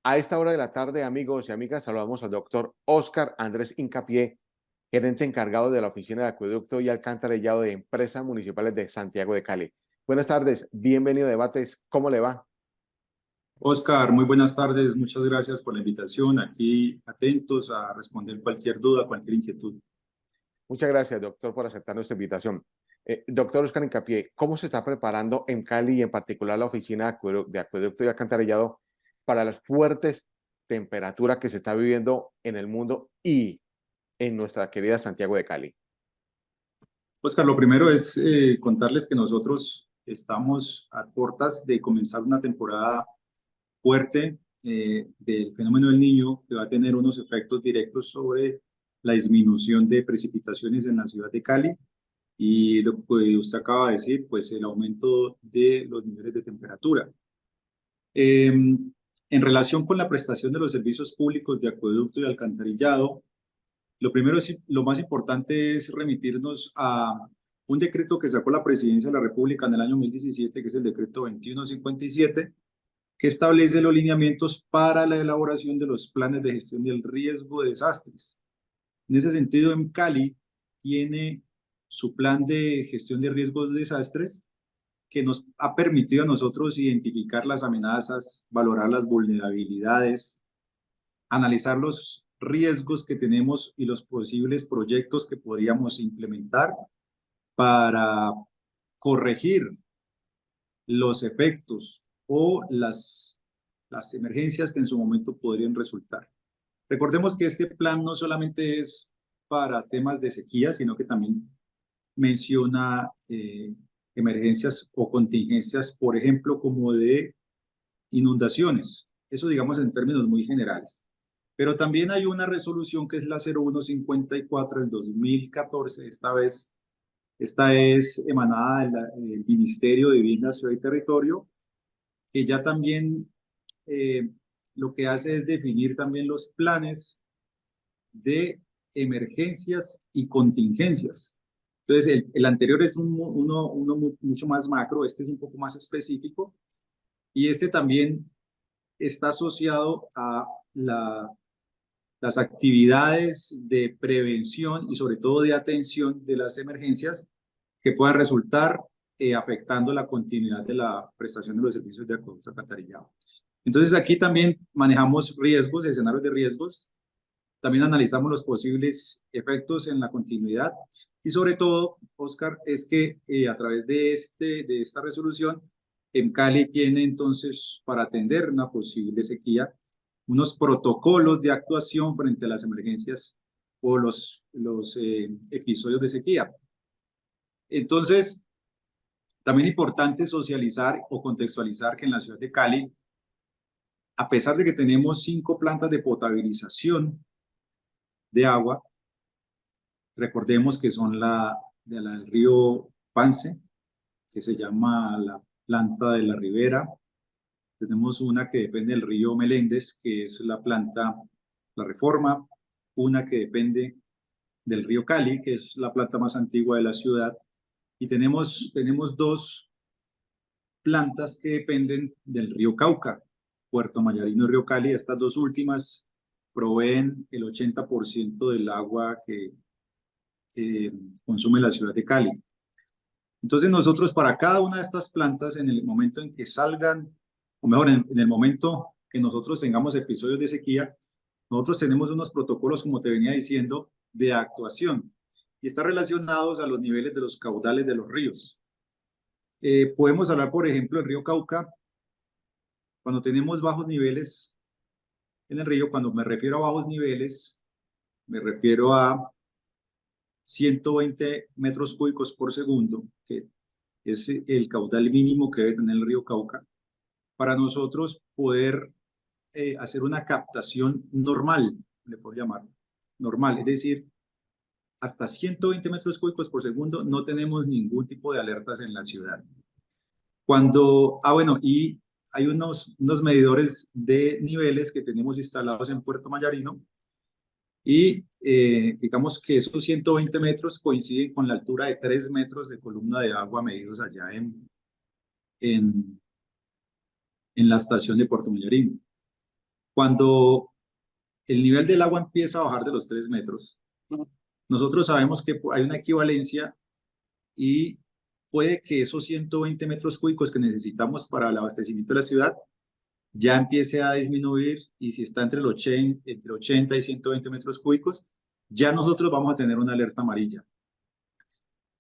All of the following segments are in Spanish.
A esta hora de la tarde, amigos y amigas, saludamos al doctor Óscar Andrés Hincapié, gerente encargado de la Oficina de Acueducto y Alcantarillado de Empresas Municipales de Santiago de Cali. Buenas tardes, bienvenido a Debates, ¿cómo le va? Oscar, muy buenas tardes, muchas gracias por la invitación. Aquí atentos a responder cualquier duda, cualquier inquietud. Muchas gracias, doctor, por aceptar nuestra invitación. Doctor Óscar Hincapié, ¿cómo se está preparando en Cali y en particular la Oficina de Acueducto y Alcantarillado para las fuertes temperaturas que se está viviendo en el mundo y en nuestra querida Santiago de Cali? Oscar, lo primero es contarles que nosotros estamos a puertas de comenzar una temporada fuerte del fenómeno del Niño, que va a tener unos efectos directos sobre la disminución de precipitaciones en la ciudad de Cali y lo que usted acaba de decir, pues el aumento de los niveles de temperatura. En relación con la prestación de los servicios públicos de acueducto y alcantarillado, lo más importante es remitirnos a un decreto que sacó la Presidencia de la República en el año 2017, que es el decreto 2157, que establece los lineamientos para la elaboración de los planes de gestión del riesgo de desastres. En ese sentido, en Cali tiene su plan de gestión de riesgos de desastres que nos ha permitido a nosotros identificar las amenazas, valorar las vulnerabilidades, analizar los riesgos que tenemos y los posibles proyectos que podríamos implementar para corregir los efectos o las emergencias que en su momento podrían resultar. Recordemos que este plan no solamente es para temas de sequía, sino que también menciona emergencias o contingencias, por ejemplo, como de inundaciones. Eso digamos en términos muy generales. Pero también hay una resolución que es la 0154 del 2014. Esta es emanada del Ministerio de Vivienda, Ciudad y Territorio, que ya también lo que hace es definir también los planes de emergencias y contingencias. Entonces, el anterior es uno mucho más macro, este es un poco más específico, y este también está asociado a las actividades de prevención y sobre todo de atención de las emergencias que puedan resultar afectando la continuidad de la prestación de los servicios de acueducto alcantarillado. Entonces aquí también manejamos riesgos, escenarios de riesgos, también analizamos los posibles efectos en la continuidad y sobre todo, Oscar, es que a través de esta resolución, en Cali tiene entonces para atender una posible sequía unos protocolos de actuación frente a las emergencias o los episodios de sequía. Entonces, también importante socializar o contextualizar que en la ciudad de Cali, a pesar de que tenemos 5 plantas de potabilización de agua, recordemos que son la del río Pance, que se llama la planta de la Ribera. Tenemos una que depende del río Meléndez, que es la planta La Reforma, una que depende del río Cali, que es la planta más antigua de la ciudad, y tenemos 2 plantas que dependen del río Cauca, Puerto Mayarino y Río Cali. Estas 2 últimas proveen el 80% del agua que consume la ciudad de Cali. Entonces nosotros para cada una de estas plantas, en el momento en que salgan, o mejor, en el momento que nosotros tengamos episodios de sequía, nosotros tenemos unos protocolos, como te venía diciendo, de actuación y están relacionados a los niveles de los caudales de los ríos. Podemos hablar, por ejemplo, del río Cauca, cuando tenemos bajos niveles en el río. Cuando me refiero a bajos niveles, me refiero a 120 metros cúbicos por segundo, que es el caudal mínimo que debe tener el río Cauca, para nosotros poder hacer una captación normal, le puedo llamar normal, es decir, hasta 120 metros cúbicos por segundo no tenemos ningún tipo de alertas en la ciudad. Bueno, y hay unos medidores de niveles que tenemos instalados en Puerto Mayarino y digamos que esos 120 metros coinciden con la altura de 3 metros de columna de agua medidos allá en la estación de Puerto Mayarino. Cuando el nivel del agua empieza a bajar de los 3 metros, nosotros sabemos que hay una equivalencia y puede que esos 120 metros cúbicos que necesitamos para el abastecimiento de la ciudad ya empiece a disminuir, y si está entre 80 y 120 metros cúbicos, ya nosotros vamos a tener una alerta amarilla.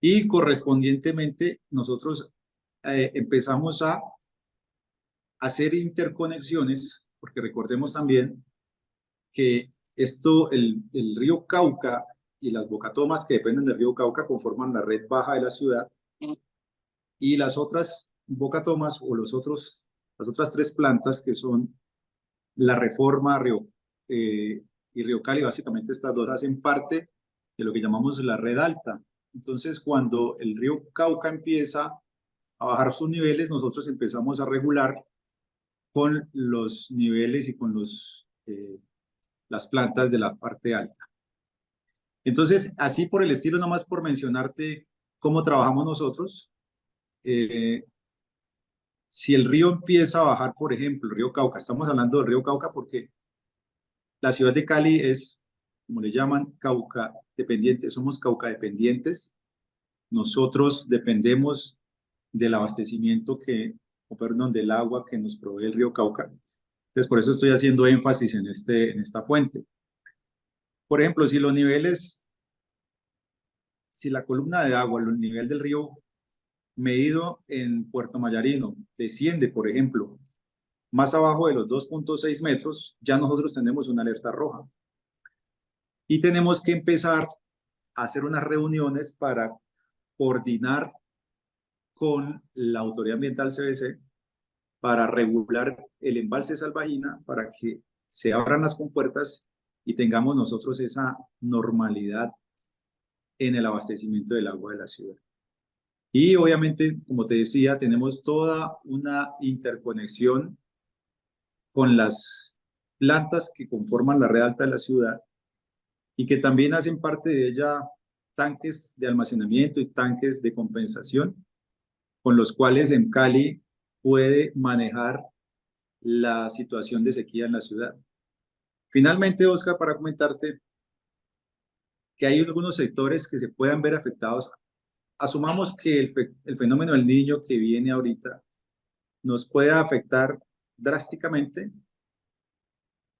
Y correspondientemente nosotros empezamos a hacer interconexiones, porque recordemos también que el río Cauca y las bocatomas que dependen del río Cauca conforman la red baja de la ciudad, y las otras bocatomas o las otras 3 plantas que son la Reforma y Río Cali, básicamente estas dos hacen parte de lo que llamamos la red alta. Entonces, cuando el río Cauca empieza a bajar sus niveles, nosotros empezamos a regular con los niveles y con las plantas de la parte alta. Entonces, así por el estilo, nomás por mencionarte cómo trabajamos nosotros, si el río empieza a bajar, por ejemplo, el río Cauca, estamos hablando del río Cauca porque la ciudad de Cali es, como le llaman, Cauca dependiente, somos Cauca dependientes. Nosotros dependemos del abastecimiento del agua que nos provee el río Cauca. Entonces, por eso estoy haciendo énfasis en esta fuente. Por ejemplo, si la columna de agua, el nivel del río medido en Puerto Mayarino desciende, por ejemplo, más abajo de los 2.6 metros, ya nosotros tenemos una alerta roja. Y tenemos que empezar a hacer unas reuniones para coordinar con la Autoridad Ambiental CBC para regular el embalse Salvajina, para que se abran las compuertas y tengamos nosotros esa normalidad en el abastecimiento del agua de la ciudad. Y obviamente, como te decía, tenemos toda una interconexión con las plantas que conforman la red alta de la ciudad y que también hacen parte de ella tanques de almacenamiento y tanques de compensación, con los cuales en Cali puede manejar la situación de sequía en la ciudad. Finalmente, Oscar, para comentarte que hay algunos sectores que se puedan ver afectados. Asumamos que el fenómeno del Niño que viene ahorita nos pueda afectar drásticamente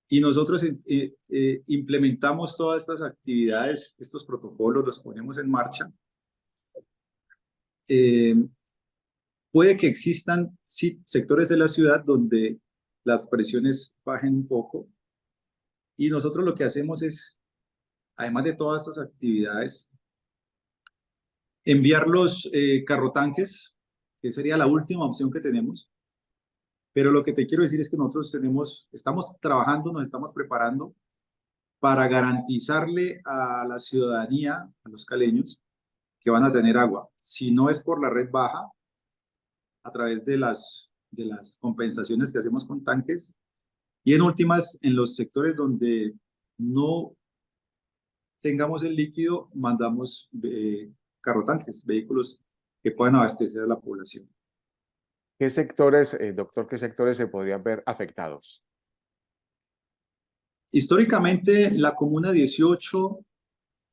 y nosotros implementamos todas estas actividades, estos protocolos, los ponemos en marcha. Puede que existan sectores de la ciudad donde las presiones bajen un poco, y nosotros lo que hacemos es, además de todas estas actividades, enviar los carrotanques, que sería la última opción que tenemos. Pero lo que te quiero decir es que nosotros estamos trabajando, nos estamos preparando para garantizarle a la ciudadanía, a los caleños, que van a tener agua. Si no es por la red baja, a través de las compensaciones que hacemos con tanques, y en últimas, en los sectores donde no tengamos el líquido, mandamos carrotanques, vehículos que puedan abastecer a la población. ¿Qué sectores, doctor, qué sectores se podrían ver afectados? Históricamente, la Comuna 18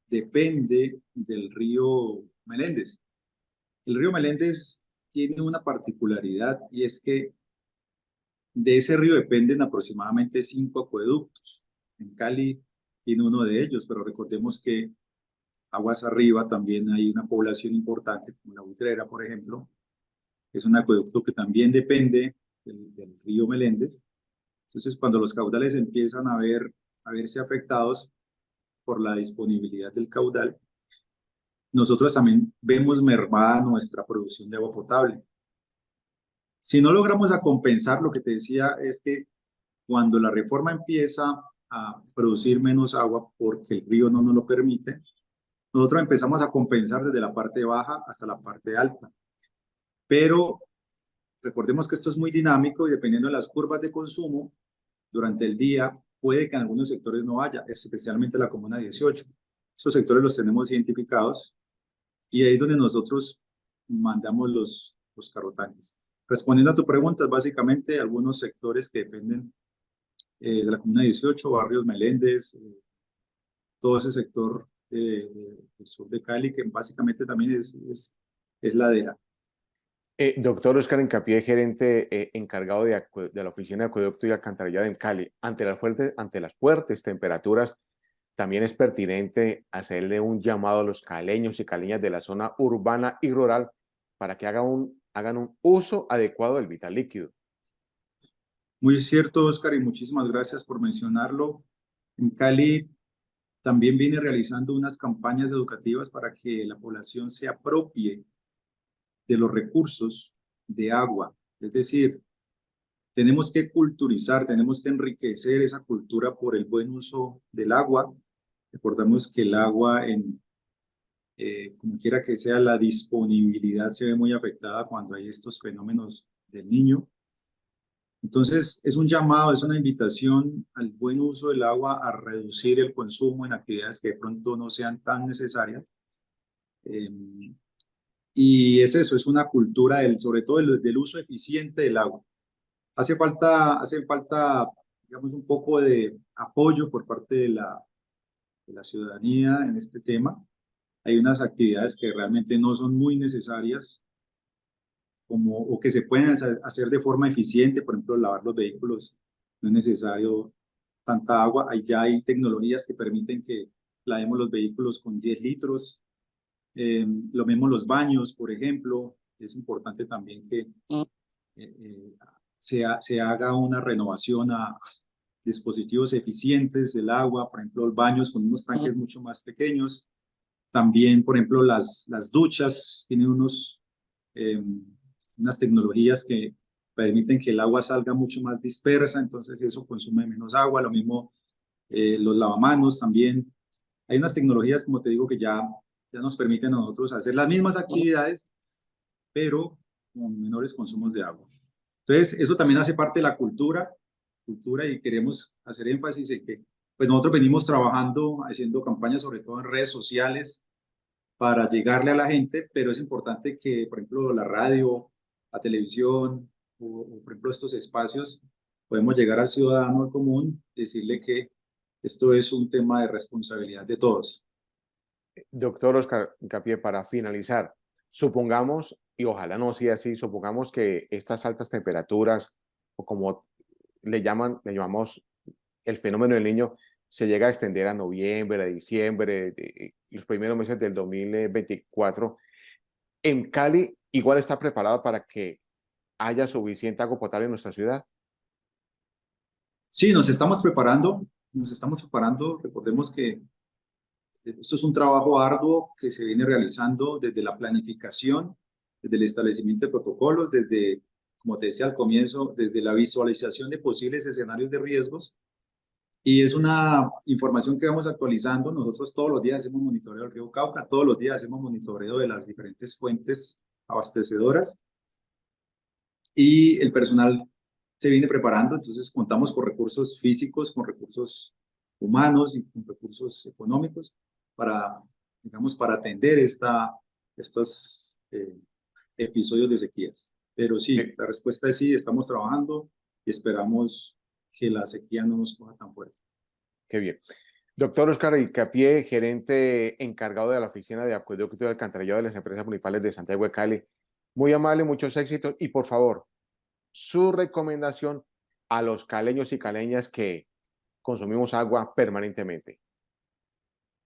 depende del río Meléndez. El río Meléndez tiene una particularidad, y es que de ese río dependen aproximadamente 5 acueductos. En Cali tiene uno de ellos, pero recordemos que aguas arriba también hay una población importante, como la Buitrera, por ejemplo. Es un acueducto que también depende del río Meléndez. Entonces, cuando los caudales empiezan a verse afectados por la disponibilidad del caudal, nosotros también vemos mermada nuestra producción de agua potable. Si no logramos a compensar, lo que te decía es que cuando la reforma empieza a producir menos agua porque el río no nos lo permite, nosotros empezamos a compensar desde la parte baja hasta la parte alta. Pero recordemos que esto es muy dinámico y dependiendo de las curvas de consumo durante el día, puede que en algunos sectores no haya, especialmente la Comuna 18. Esos sectores los tenemos identificados y ahí es donde nosotros mandamos los carrotanques. Respondiendo a tu pregunta, básicamente algunos sectores que dependen de la Comuna 18, barrios Meléndez, todo ese sector del sur de Cali, que básicamente también es ladera. Doctor Oscar Incapié, gerente encargado de la Oficina de Acueducto y Alcantarillado en Cali, ante las fuertes temperaturas, también es pertinente hacerle un llamado a los caleños y caleñas de la zona urbana y rural para que hagan un uso adecuado del vital líquido. Muy cierto, Oscar, y muchísimas gracias por mencionarlo. En Cali también vine realizando unas campañas educativas para que la población se apropie de los recursos de agua. Es decir, tenemos que culturizar, tenemos que enriquecer esa cultura por el buen uso del agua. Recordamos que el agua, como quiera que sea, la disponibilidad se ve muy afectada cuando hay estos fenómenos del niño. Entonces, es un llamado, es una invitación al buen uso del agua, a reducir el consumo en actividades que de pronto no sean tan necesarias. Eh, y es eso, es una cultura sobre todo del uso eficiente del agua. Hace falta, digamos, un poco de apoyo por parte de la ciudadanía en este tema. Hay unas actividades que realmente no son muy necesarias o que se pueden hacer de forma eficiente, por ejemplo, lavar los vehículos, no es necesario tanta agua. Ya hay tecnologías que permiten que lavemos los vehículos con 10 litros. Lo mismo los baños, por ejemplo. Es importante también que se haga una renovación a dispositivos eficientes del agua, por ejemplo, los baños con unos tanques mucho más pequeños. También, por ejemplo, las duchas tienen unas tecnologías que permiten que el agua salga mucho más dispersa, entonces eso consume menos agua. Lo mismo los lavamanos también. Hay unas tecnologías, como te digo, que ya nos permiten a nosotros hacer las mismas actividades, pero con menores consumos de agua. Entonces, eso también hace parte de la cultura y queremos hacer énfasis en que pues nosotros venimos trabajando, haciendo campañas sobre todo en redes sociales para llegarle a la gente, pero es importante que, por ejemplo, la radio, la televisión por ejemplo, estos espacios, podemos llegar al ciudadano común, decirle que esto es un tema de responsabilidad de todos. Doctor Oscar Incapié, para finalizar, supongamos, y ojalá no sea así, supongamos que estas altas temperaturas, o como le llamamos el fenómeno del niño, se llega a extender a noviembre, a diciembre, los primeros meses del 2024. En Cali, igual está preparado para que haya suficiente agua potable en nuestra ciudad. Sí, nos estamos preparando. Recordemos que esto es un trabajo arduo que se viene realizando desde la planificación, desde el establecimiento de protocolos, desde, como te decía al comienzo, desde la visualización de posibles escenarios de riesgos. Y es una información que vamos actualizando. Nosotros todos los días hacemos monitoreo del río Cauca, todos los días hacemos monitoreo de las diferentes fuentes abastecedoras y el personal se viene preparando. Entonces contamos con recursos físicos, con recursos humanos y con recursos económicos para, digamos, para atender estos episodios de sequías. Pero sí, Qué, la respuesta es sí, estamos trabajando y esperamos que la sequía no nos coja tan fuerte. qué bien. Doctor Oscar Incapié, gerente encargado de la Oficina de Acueducto y Alcantarillado de las Empresas Municipales de Santiago de Cali. Muy amable, muchos éxitos y por favor, su recomendación a los caleños y caleñas que consumimos agua permanentemente.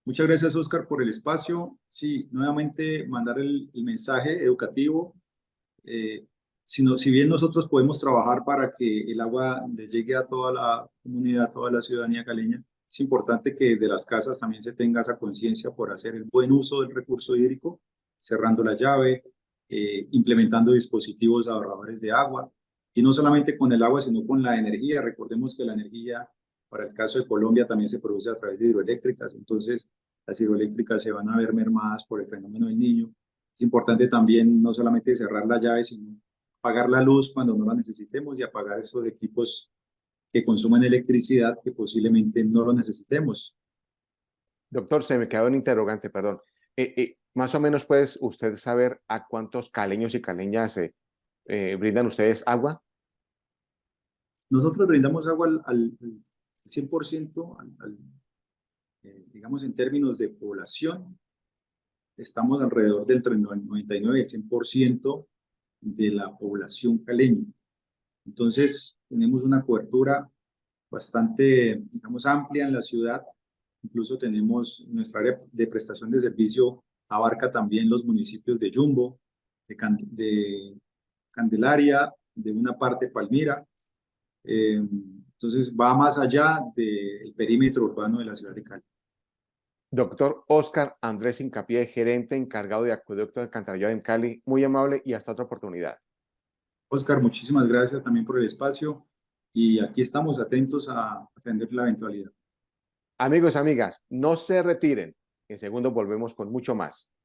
Muchas gracias, Oscar, por el espacio. Sí, nuevamente mandar el mensaje educativo. Si bien nosotros podemos trabajar para que el agua le llegue a toda la comunidad, a toda la ciudadanía caleña, es importante que desde las casas también se tenga esa conciencia por hacer el buen uso del recurso hídrico, cerrando la llave, implementando dispositivos ahorradores de agua, y no solamente con el agua, sino con la energía. Recordemos que la energía, para el caso de Colombia, también se produce a través de hidroeléctricas, entonces las hidroeléctricas se van a ver mermadas por el fenómeno del niño. Es importante también no solamente cerrar la llave, sino apagar la luz cuando no la necesitemos y apagar esos equipos que consumen electricidad que posiblemente no lo necesitemos. Doctor, se me quedó un interrogante, perdón. Más o menos, ¿puede usted saber a cuántos caleños y caleñas brindan ustedes agua? Nosotros brindamos agua al 100%, digamos en términos de población, estamos alrededor del 99 y el 100% de la población caleña. Entonces, tenemos una cobertura bastante, digamos, amplia en la ciudad. Incluso tenemos nuestra área de prestación de servicio, abarca también los municipios de Yumbo, de Candelaria, de una parte Palmira. Entonces va más allá del perímetro urbano de la ciudad de Cali. Doctor Oscar Andrés Hincapié, gerente encargado de acueducto de alcantarillado en Cali, muy amable y hasta otra oportunidad. Oscar, muchísimas gracias también por el espacio y aquí estamos atentos a atender la eventualidad. Amigos, amigas, no se retiren. En segundos volvemos con mucho más.